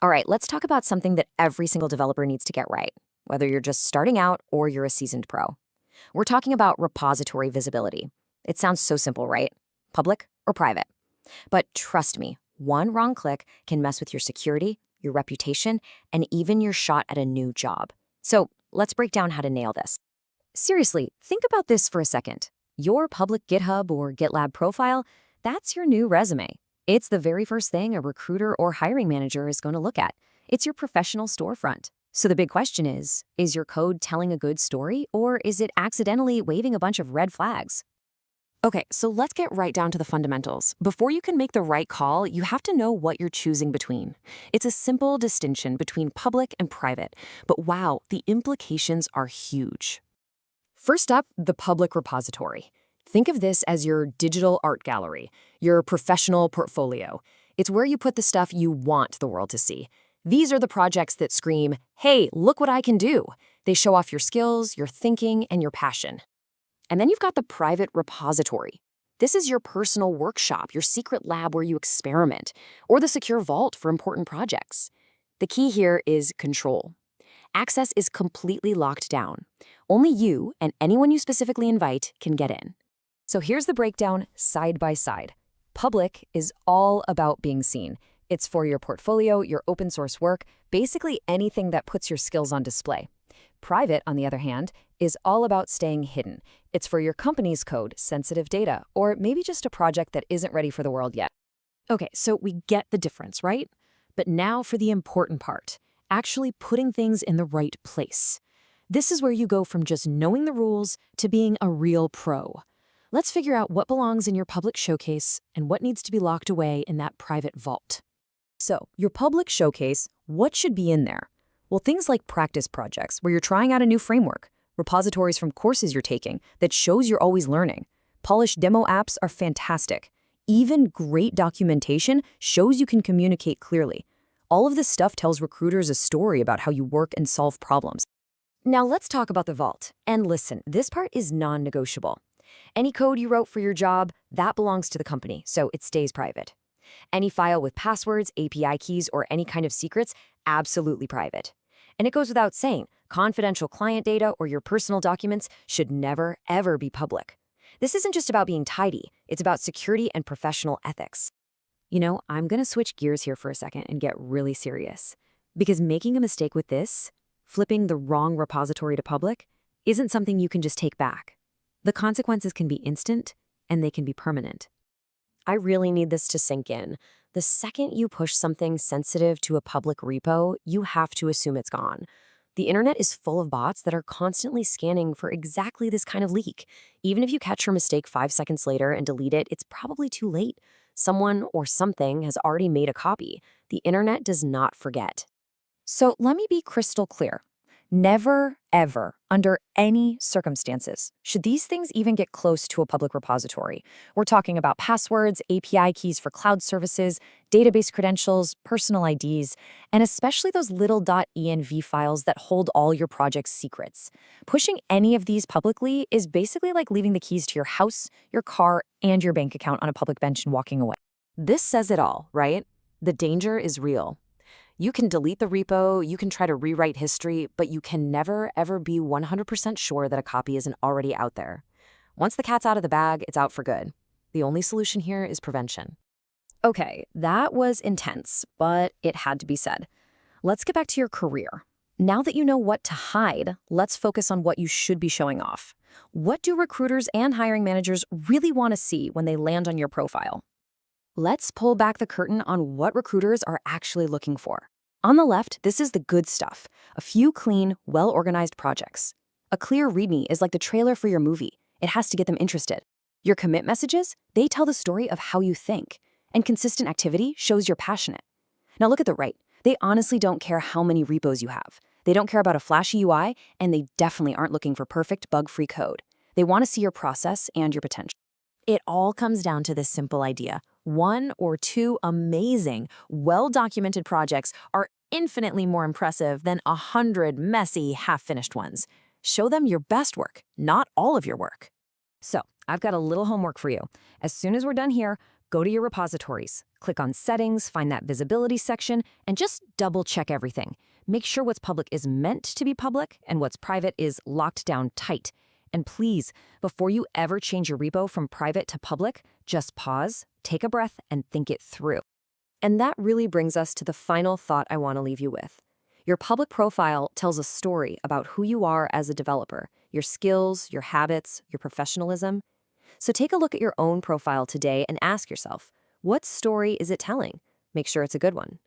All right, let's talk about something that every single developer needs to get right, whether you're just starting out or you're a seasoned pro. We're talking about repository visibility. It sounds so simple, right? Public or private. But trust me, one wrong click can mess with your security, your reputation, and even your shot at a new job. So let's break down how to nail this. Seriously, think about this for a second. Your public GitHub or GitLab profile, that's your new resume. It's the very first thing a recruiter or hiring manager is going to look at. It's your professional storefront. So the big question is your code telling a good story, or is it accidentally waving a bunch of red flags? Okay, so let's get right down to the fundamentals. Before you can make the right call, you have to know what you're choosing between. It's a simple distinction between public and private, but wow, the implications are huge. First up, the public repository. Think of this as your digital art gallery, your professional portfolio. It's where you put the stuff you want the world to see. These are the projects that scream, hey, look what I can do. They show off your skills, your thinking, and your passion. And then you've got the private repository. This is your personal workshop, your secret lab where you experiment, or the secure vault for important projects. The key here is control. Access is completely locked down. Only you and anyone you specifically invite can get in. So here's the breakdown side by side. Public is all about being seen. It's for your portfolio, your open source work, basically anything that puts your skills on display. Private, on the other hand, is all about staying hidden. It's for your company's code, sensitive data, or maybe just a project that isn't ready for the world yet. Okay, so we get the difference, right? But now for the important part, actually putting things in the right place. This is where you go from just knowing the rules to being a real pro. Let's figure out what belongs in your public showcase and what needs to be locked away in that private vault. So, your public showcase, what should be in there? Well, things like practice projects where you're trying out a new framework, repositories from courses you're taking that shows you're always learning. Polished demo apps are fantastic. Even great documentation shows you can communicate clearly. All of this stuff tells recruiters a story about how you work and solve problems. Now let's talk about the vault. And listen, this part is non-negotiable. Any code you wrote for your job, that belongs to the company, so it stays private. Any file with passwords, API keys, or any kind of secrets, absolutely private. And it goes without saying, confidential client data or your personal documents should never, ever be public. This isn't just about being tidy, it's about security and professional ethics. You know, I'm going to switch gears here for a second and get really serious. Because making a mistake with this, flipping the wrong repository to public, isn't something you can just take back. The consequences can be instant, and they can be permanent. I really need this to sink in. The second you push something sensitive to a public repo, you have to assume it's gone. The internet is full of bots that are constantly scanning for exactly this kind of leak. Even if you catch your mistake 5 seconds later and delete it, it's probably too late. Someone or something has already made a copy. The internet does not forget. So let me be crystal clear. Never, ever, under any circumstances, should these things even get close to a public repository. We're talking about passwords, API keys for cloud services, database credentials, personal IDs, and especially those little .env files that hold all your project's secrets. Pushing any of these publicly is basically like leaving the keys to your house, your car, and your bank account on a public bench and walking away. This says it all, right? The danger is real. You can delete the repo, you can try to rewrite history, but you can never, ever be 100% sure that a copy isn't already out there. Once the cat's out of the bag, it's out for good. The only solution here is prevention. Okay, that was intense, but it had to be said. Let's get back to your career. Now that you know what to hide, let's focus on what you should be showing off. What do recruiters and hiring managers really want to see when they land on your profile? Let's pull back the curtain on what recruiters are actually looking for. On the left, this is the good stuff. A few clean, well-organized projects. A clear README is like the trailer for your movie. It has to get them interested. Your commit messages, they tell the story of how you think. And consistent activity shows you're passionate. Now look at the right. They honestly don't care how many repos you have. They don't care about a flashy UI, and they definitely aren't looking for perfect, bug-free code. They want to see your process and your potential. It all comes down to this simple idea. 1 or 2 amazing, well-documented projects are infinitely more impressive than 100 messy, half-finished ones. Show them your best work, not all of your work. So, I've got a little homework for you. As soon as we're done here, Go to your repositories, click on Settings, find that Visibility section, and just double-check everything. Make sure what's public is meant to be public and what's private is locked down tight. And please, before you ever change your repo from private to public, just pause, take a breath, and think it through. And that really brings us to the final thought I want to leave you with. Your public profile tells a story about who you are as a developer, your skills, your habits, your professionalism. So take a look at your own profile today and ask yourself, what story is it telling? Make sure it's a good one.